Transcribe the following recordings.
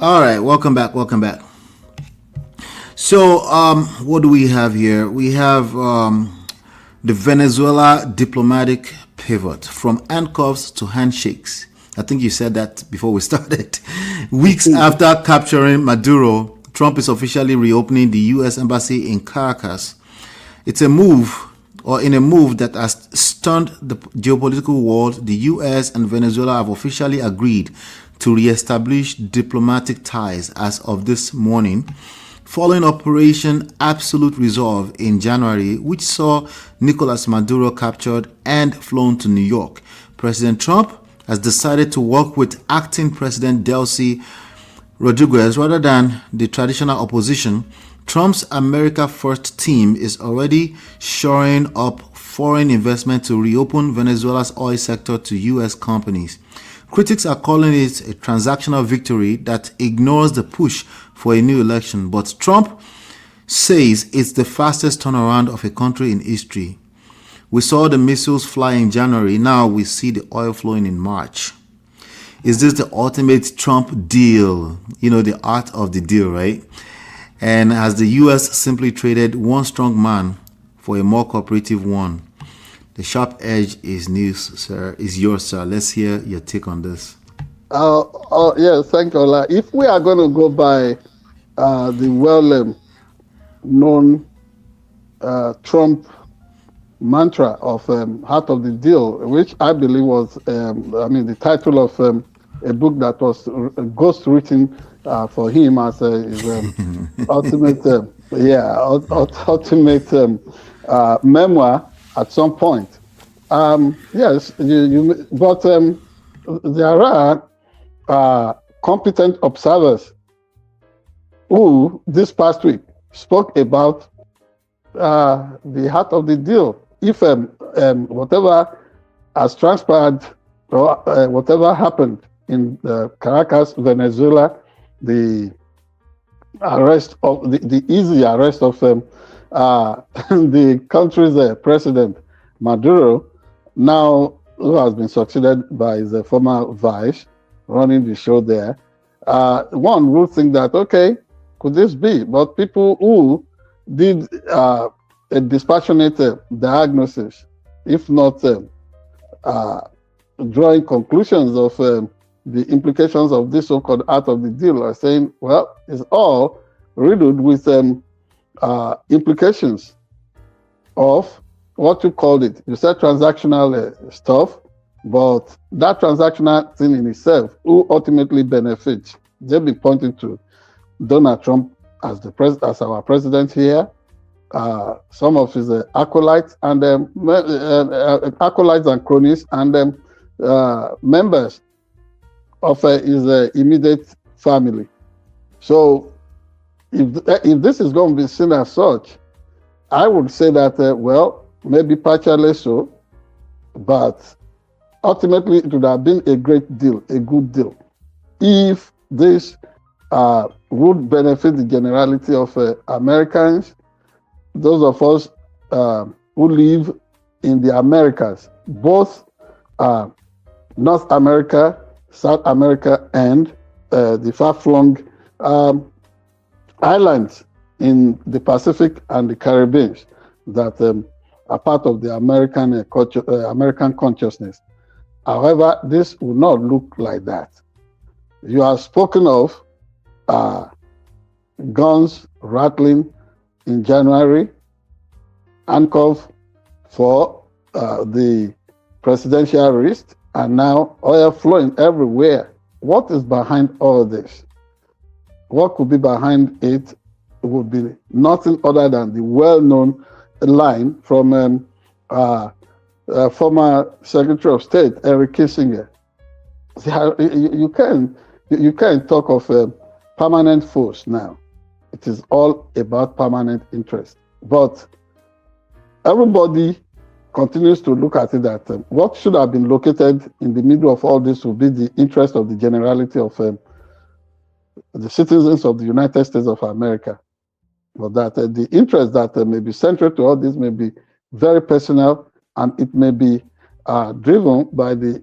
All right, welcome back. Welcome back. So, what do we have here? We have the Venezuela diplomatic pivot from handcuffs to handshakes. I think you said that before we started. Weeks after capturing Maduro, Trump is officially reopening the U.S. Embassy in Caracas. It's a move, or in a move that has stunned the geopolitical world. The U.S. and Venezuela have officially agreed to re-establish diplomatic ties as of this morning, following Operation Absolute Resolve in January, which saw Nicolas Maduro captured and flown to New York. President Trump has decided to work with acting President Delcy Rodriguez rather than the traditional opposition. Trump's America First team is already shoring up foreign investment to reopen Venezuela's oil sector to U.S. companies. Critics are calling it a transactional victory that ignores the push for a new election, but Trump says it's the fastest turnaround of a country in history. We saw the missiles fly in January, now we see the oil flowing in March. Is this the ultimate Trump deal? You know, the art of the deal, right? And has the U.S. simply traded one strong man for a more cooperative one? The Sharp Edge is news, sir. Is yours, sir. Let's hear your take on this. Yeah, thank you, Ola. If we are going to go by the well-known Trump mantra of Heart of the Deal, which I believe was, the title of a book that was ghost written for him as his ultimate, ultimate memoir at some point. Yes, but there are competent observers who this past week spoke about the heart of the deal. If whatever has transpired or whatever happened in Caracas, Venezuela, the arrest of the easy arrest of the country's president Maduro, now who has been succeeded by his former vice running the show there, one would think that, okay, could this be? But people who did a dispassionate diagnosis, if not drawing conclusions of the implications of this so-called art of the deal, are saying, well, it's all riddled with implications of what you called it. You said transactional stuff, but that transactional thing in itself, who ultimately benefits? They'll be pointing to Donald Trump as as our president here, some of his acolytes and acolytes and cronies and members of his immediate family. So if this is going to be seen as such, I would say that, well, maybe partially so, but ultimately it would have been a great deal, a good deal, if this would benefit the generality of Americans, those of us who live in the Americas, both North America, South America, and the far-flung islands in the Pacific and the Caribbean that are part of the American culture, American consciousness. However, this will not look like that. You have spoken of guns rattling in January, handcuff for the presidential wrist, and now oil flowing everywhere. What is behind all this? What could be behind it would be nothing other than the well-known line from former Secretary of State Eric Kissinger. You can't talk of permanent force now. It is all about permanent interest. But everybody continues to look at it that what should have been located in the middle of all this will be the interest of the generality of the citizens of the United States of America. But that the interest that may be central to all this may be very personal, and it may be driven by the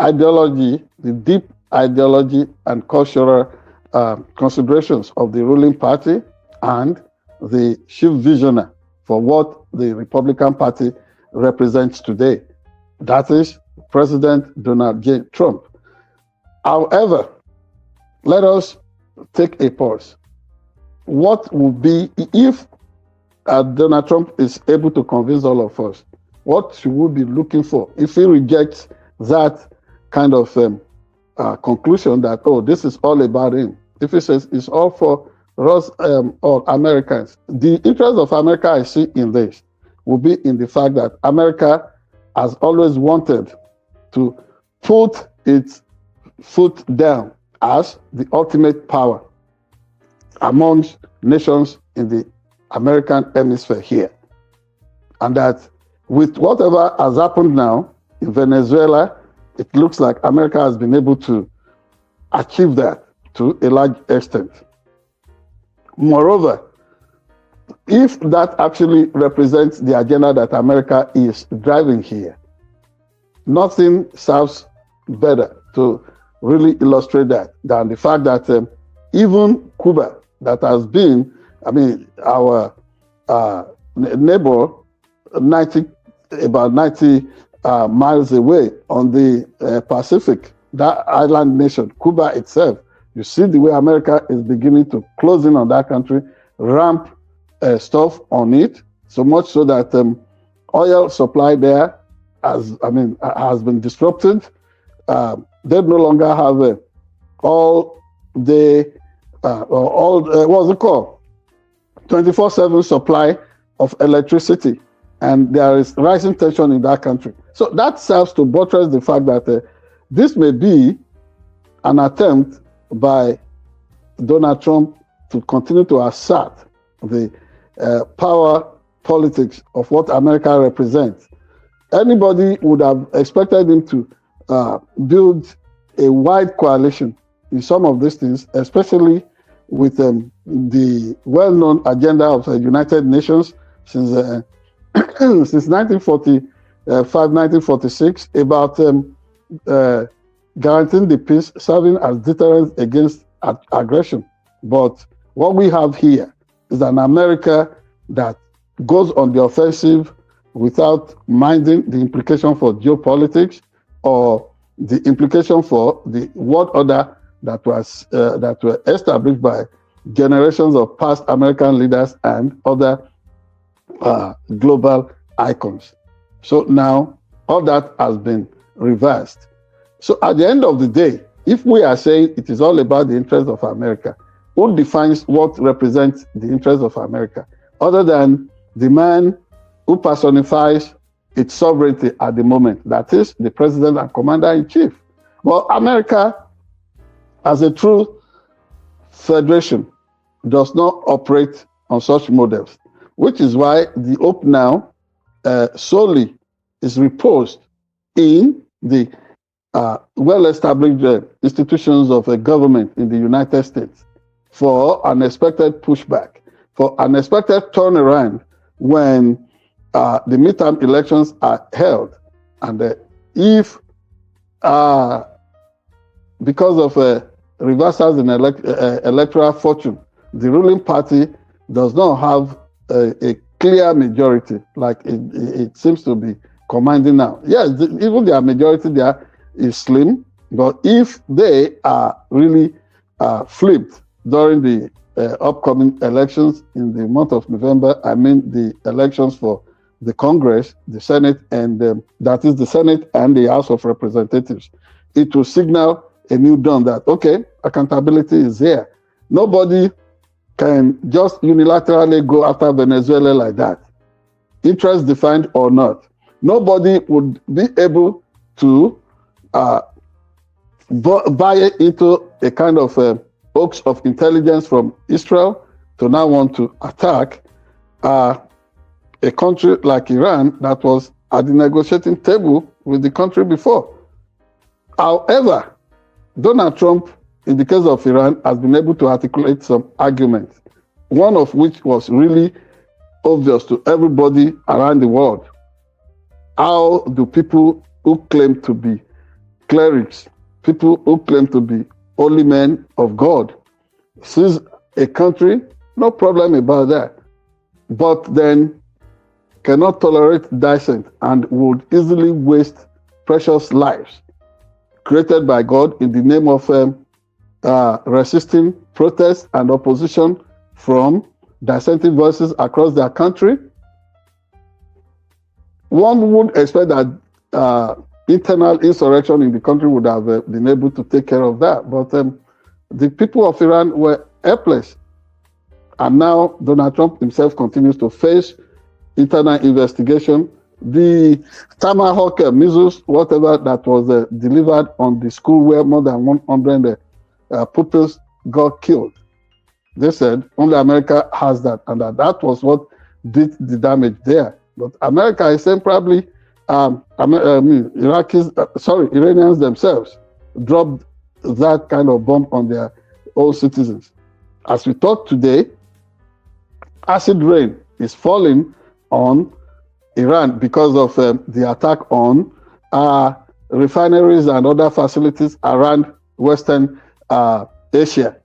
ideology, the deep ideology and cultural considerations of the ruling party and the chief visionary for what the Republican Party represents today. That is President Donald J. Trump. However, let us take a pause. What would be if Donald Trump is able to convince all of us? What should we be looking for if he rejects that kind of conclusion that, oh, this is all about him? If he says it's all for us, all Americans, the interest of America I see in this will be in the fact that America has always wanted to put its foot down as the ultimate power amongst nations in the American hemisphere here. And that with whatever has happened now in Venezuela, it looks like America has been able to achieve that to a large extent. Moreover, if that actually represents the agenda that America is driving here, nothing serves better to really illustrate that than the fact that even Cuba, that has been, our neighbor, about 90 miles away on the Pacific, that island nation, Cuba itself, you see the way America is beginning to close in on that country, ramp stuff on it, so much so that oil supply there has been disrupted. They no longer have all the what's it called? 24/7 supply of electricity, and there is rising tension in that country. So that serves to buttress the fact that this may be an attempt by Donald Trump to continue to assert the power politics of what America represents. Anybody would have expected him to build a wide coalition in some of these things, especially with the well-known agenda of the United Nations since 1945, 1946, about guaranteeing the peace, serving as deterrence against aggression. But what we have here is an America that goes on the offensive without minding the implication for geopolitics or the implication for the world order that were established by generations of past American leaders and other global icons. So now all that has been reversed. So at the end of the day, if we are saying it is all about the interest of America, who defines what represents the interest of America, other than the man who personifies its sovereignty at the moment, that is the president and commander-in-chief? Well, America, as a true federation, does not operate on such models, which is why the hope now solely is reposed in the well-established institutions of a government in the United States for unexpected pushback, for unexpected turnaround when the midterm elections are held. And if, because of reversals in electoral fortune, the ruling party does not have a clear majority like it seems to be commanding now. Yes, even their majority there is slim, but if they are really flipped during the upcoming elections in the month of November, the elections for the Congress, the Senate, and that is the Senate and the House of Representatives, it will signal a new dawn that, okay, accountability is there. Nobody can just unilaterally go after Venezuela like that, interest defined or not. Nobody would be able to buy into a kind of hoax of intelligence from Israel to now want to attack a country like Iran that was at the negotiating table with the country before. However, Donald Trump, in the case of Iran, has been able to articulate some arguments, one of which was really obvious to everybody around the world. How do people who claim to be clerics, people who claim to be holy men of God, seize a country, no problem about that. But then cannot tolerate dissent and would easily waste precious lives created by God in the name of resisting protest and opposition from dissenting voices across their country. One would expect that internal insurrection in the country would have been able to take care of that. But the people of Iran were helpless. And now Donald Trump himself continues to face internal investigation. The Tomahawk missiles, whatever that was delivered on the school where more than 100 pupils got killed. They said only America has that, and that was what did the damage there. But America is saying probably Iranians themselves dropped that kind of bomb on their own citizens. As we talk today, acid rain is falling on Iran because of the attack on refineries and other facilities around West Asia.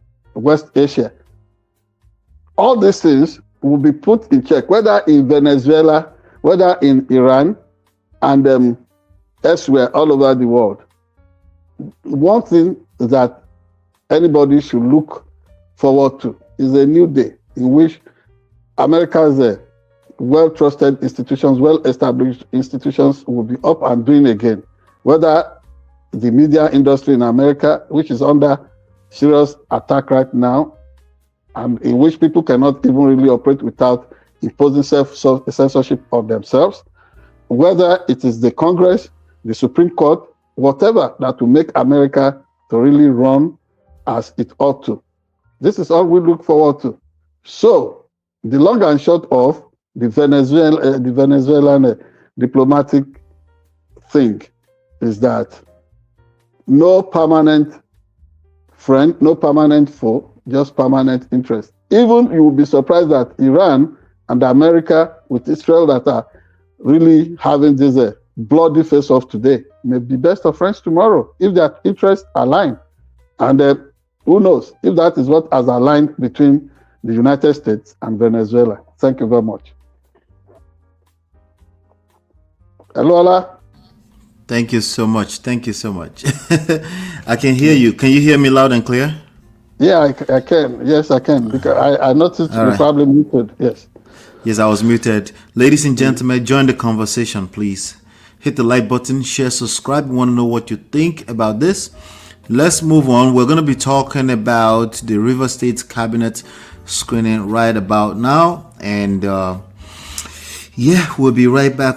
All these things will be put in check, whether in Venezuela, whether in Iran, and elsewhere all over the world. One thing that anybody should look forward to is a new day in which America's well-trusted institutions, well-established institutions will be up and doing again. Whether the media industry in America, which is under serious attack right now, and in which people cannot even really operate without imposing self-censorship of themselves, whether it is the Congress, the Supreme Court, whatever that will make America to really run as it ought to. This is all we look forward to. So, the long and short of the Venezuelan diplomatic thing is that no permanent friend, no permanent foe, just permanent interest. Even you will be surprised that Iran and America with Israel that are really having this bloody face-off today may be best of friends tomorrow if their interests align. And who knows if that is what has aligned between the United States and Venezuela. Thank you very much. Hello, Ola. Thank you so much. Thank you so much. I can hear you. Can you hear me loud and clear? Yeah, I can. Yes, I can. Because I noticed you're probably muted. Yes. Yes, I was muted. Ladies and gentlemen, join the conversation, please. Hit the like button, share, subscribe. We want to know what you think about this. Let's move on. We're going to be talking about the River State Cabinet screening right about now. And yeah, we'll be right back.